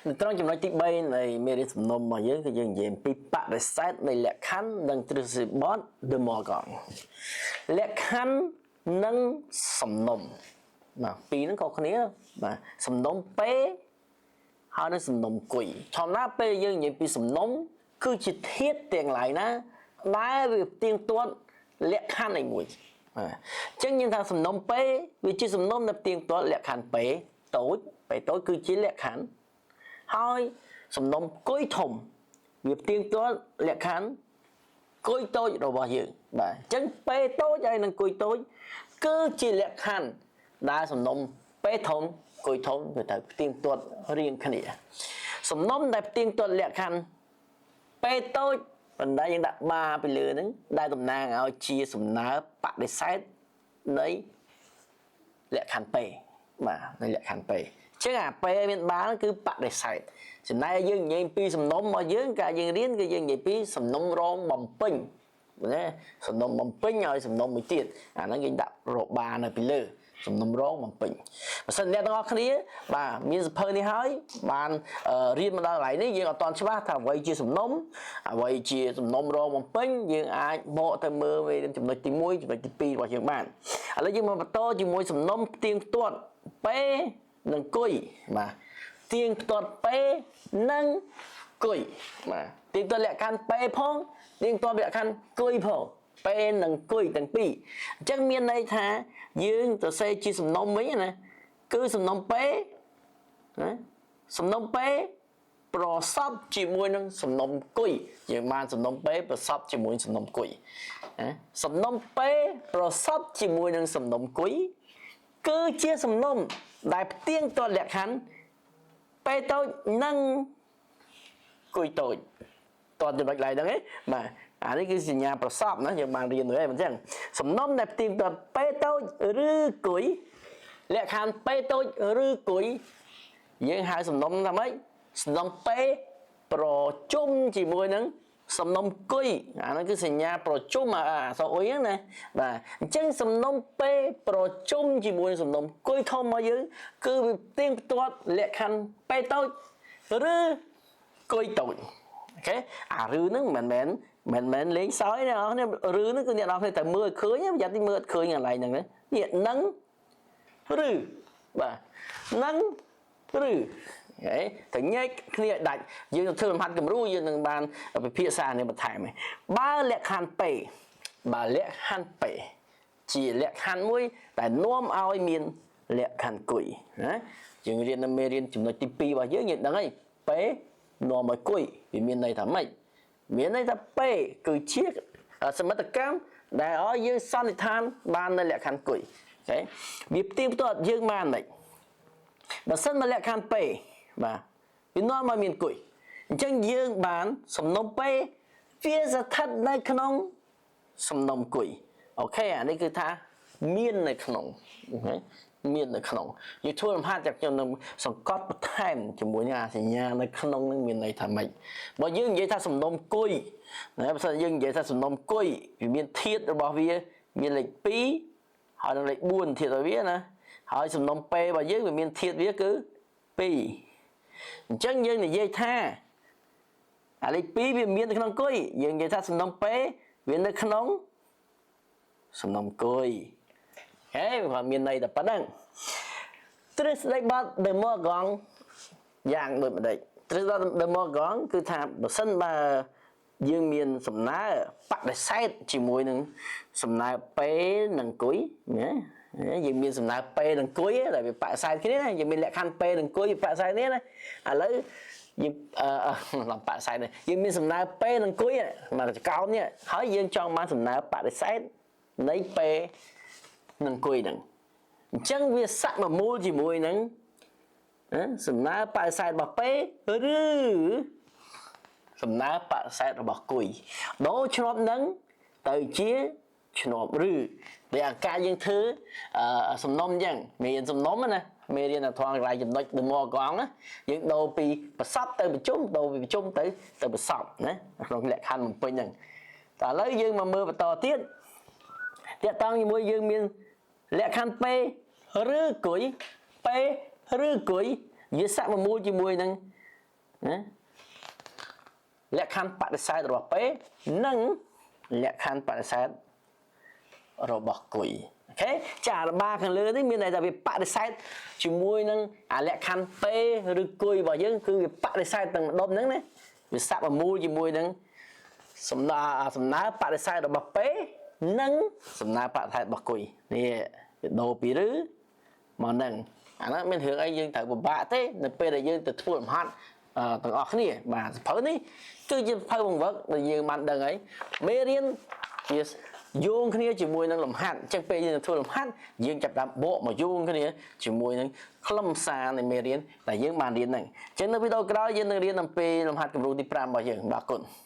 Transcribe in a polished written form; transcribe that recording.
trongចំណុចទី3នៃមេរៀនសំណុំរបស់យើងគឺយើងនិយាយពីបដិសេធនៃលក្ខខណ្ឌនិងទ្រឹស្ដីបទ De Morgan លក្ខខណ្ឌនិងសំណុំបាទពីរហ្នឹងក៏គ្នាបាទសំណុំពេហើយនឹងសំណុំគុយធម្មតាពេលយើងនិយាយពីសំណុំគឺជាធាតុទាំងឡាយណាដែលវាទៀងទាត់លក្ខខណ្ឌឯមួយបាទអញ្ចឹងយើងថាសំណុំពេវាជាសំណុំដែលទៀងទាត់លក្ខខណ្ឌពេតូចគឺជាលក្ខខណ្ឌហើយសំណុំគុយធំវាទៀងទាត់លក្ខខណ្ឌគុយតូចរបស់យើងបាទអញ្ចឹងពេតូចហើយនឹងគុយតូចគឺជាលក្ខខណ្ឌដែលសំណុំពេធំគុយធំវាត្រូវទៀងទាត់រៀងគ្នាសំណុំដែលទៀងទាត់លក្ខខណ្ឌពេតូចប៉ុន្តែយើងដាក់បាពីលើហ្នឹងដែលតំណាងឲ្យជាសំណើបដិសេធនៃលក្ខខណ្ឌពេបាទនៃលក្ខខណ្ឌពេចឹងអាពេមានបាគឺបដិសេធចំណែកយើងនិយាយពីសំណុំរបស់យើងកាលយើងរៀនគឺយើងនិយាយពីសំណុំរងបំពេញណាសំណុំបំពេញឲ្យសំណុំមួយទៀតអាហ្នឹងយើងដាក់របានៅពីលើសំណុំរងបំពេញបើសិនអ្នកទាំងអស់គ្នាបាទមានសភៅនេះហើយបានរៀនមកដល់កន្លែងនេះយើងអត់ទាន់ច្បាស់ថាអ្វីជាសំណុំអ្វីជាសំណុំរងបំពេញយើងអាចបកទៅមើលមេរៀនចំណុចទី1ចំណុចទី2របស់យើងបានឥឡូវយើងមកបន្តជាមួយសំណុំទៀងទាត់ពេនិងគុយបាទទៀងទាត់ពេនិងគុយបាទទៀងទាត់លក្ខខណ្ឌពេផងទៀងទាត់លក្ខខណ្ឌគុយផងពេនិងគុយទាំងពីរអញ្ចឹងមានន័យថាយើងសរសេរជាសំណុំវិញណាគឺសំណុំពេណាសំណុំពេប្រសពជាមួយនឹងសំណុំគុយយើងបានសំណុំពេប្រសពជាមួយសំណុំគុយណាសំណុំពេប្រសពជាមួយនឹងសំណុំគុយគឺជាសំណុំដែលផ្ទៀងទាត់លក្ខខណ្ឌពេតូចនិងគុយតូចតើចំណុចឡើយហ្នឹងឯងបាទអានេះគឺសញ្ញាប្រសពណាយើងបានរៀនrồiអញ្ចឹងសំណុំដែលផ្ទៀងទាត់ពេតូចឬគុយលក្ខខណ្ឌពេតូចឬគុយយើងហៅសំណុំថាម៉េចសំណុំពេប្រជុំជាមួយនឹងសំណុំគុយអាហ្នឹងគឺសញ្ញាប្រជុំអក្សរអុយហ្នឹងណាបាទអញ្ចឹងសំណុំពេប្រជុំជាមួយសំណុំគុយធំមកយើងគឺវាផ្ទៀងផ្ទាត់លក្ខខណ្ឌពេតូចឬគុយតូចអូខេអាឬហ្នឹងមិនមែនលេងសើចទេអស់នេះឬហ្នឹងគឺអ្នកនរគ្នាតែមើលឃើញប្រយ័ត្នទីមើលអត់ឃើញកន្លែងហ្នឹងនេះនឹងឬបាទនឹងឬហេតែញែកគ្នាដាច់យើងធ្វើលំហាត់គំរូយើងនឹងបានពិភាក្សានេះបន្ថែមបើលក្ខខណ្ឌពេបើលក្ខខណ្ឌពេជាលក្ខខណ្ឌមួយដែលនាំឲ្យមានលក្ខខណ្ឌគុយណាយើងរៀននៅមេរៀនចំណុចទី2របស់យើងដឹងហើយពេនាំឲ្យគុយវាមានន័យថាម៉េចមានន័យថាពេគឺជាសមិទ្ធកម្មដែលឲ្យយើងសន្និដ្ឋានបាននៅលក្ខខណ្ឌគុយអូខេវាផ្ទៀងផ្ទាត់យើងបានមិនបើសិនមកលក្ខខណ្ឌពេបាទវានាំមកមានគុយអញ្ចឹងយើងបានសំណុំពេវាស្ថិតនៅក្នុងសំណុំគុយអូខេអានេះគឺថាមាននៅក្នុងអូខេមាននៅក្នុងយើងធ្វើលំហាត់จากខ្ញុំនឹងសង្កត់បន្ថែមជាមួយនឹងអាសញ្ញានៅក្នុងនឹងមានន័យថាម៉េចបើយើងនិយាយថាសំណុំគុយណាបើសិនយើងនិយាយថាសំណុំគុយវាមានធាតុរបស់វាមានលេខ2ហើយនឹងលេខ4ធាតុរបស់វាណាហើយសំណុំពេរបស់យើងវាមានធាតុវាគឺ2អញ្ចឹងយើងនិយាយថាអាលេខ2វាមាននៅក្នុងគុយយើងនិយាយថាសំណុំពេវានៅក្នុងសំណុំគុយហេវាមានន័យតែប៉ុណ្្នឹងទ្រឹស្ដីបទ De Morgan យ៉ាងដូចម្ដេចទ្រឹស្ដីបទ De Morgan គឺថាបើសិនបើយើងមានសំណើបដិសេធជាមួយនឹងសំណើពេនិងគុយណាយើងមានសំណើពេនិងគុយតែវាបដិសេធគ្នាណាយើងមានលក្ខខណ្ឌពេនិងគុយបដិសេធគ្នាណាឥឡូវយើងបដិសេធយើងមានសំណើពេនិងគុយមកចកោមនេះហើយយើងចង់បានសំណើបដិសេធនៃពេនិងគុយហ្នឹងអញ្ចឹងវាស័កមូលជាមួយនឹងសំណើបដិសេធរបស់ពេឬសំណើបដិសេធរបស់គុយដូរឆ្នប់នឹងទៅជាឆ្នប់ឬដែលអាការយើងធ្វើសំណុំអញ្ចឹងមេរៀនសំណុំណាមេរៀនអធរកន្លែងចំណុចទៅមកកងណាយើងដូរពីប្រសពទៅប្រជុំដូរពីប្រជុំទៅប្រសពណាក្នុងលក្ខខណ្ឌបំពេញហ្នឹងតែឥឡូវយើងមកមើលបន្តទៀតតាក់ទងជាមួយយើងមានលក្ខខណ្ឌពេឬគុយពេឬគុយវាស័កមូលជាមួយនឹង ណាលក្ខខណ្ឌបដិសេធរបស់ពេនិងលក្ខខណ្ឌបដិសេធរបស់គុយអូខេចារបាខាងលើនេះមានន័យថាវាបដិសេធជាមួយនឹងអាលក្ខខណ្ឌពេឬគុយរបស់យើងគឺវាបដិសេធទាំងម្ដុំហ្នឹងណាវាសាក់ប្រមូលជាមួយនឹងសំណើបដិសេធរបស់ពេនិងសំណើបដិសេធរបស់គុយនេះវាដូរពីឬមកនឹងអាហ្នឹងមានរឿងអីយើងត្រូវពិបាកទេនៅពេលដែលយើងទៅធ្វើលំហាត់ទាំងអស់គ្នាបាទសភៅនេះគឺជាសភៅបង្វឹកដែលយើងបានដឹងហើយមេរៀនវាយោងគ្នាជាមួយនឹងលំហាត់អញ្ចឹងពេលយើងធ្វើលំហាត់យើងចាប់តាមបកមកយោងគ្នាជាមួយនឹងខ្លឹមសារនៃមេរៀនដែលយើងបានរៀនហ្នឹងអញ្ចឹងនៅវីដេអូក្រោយយើងនឹងរៀនអំពីលំហាត់គំរូទី5របស់យើងបាទអរគុណ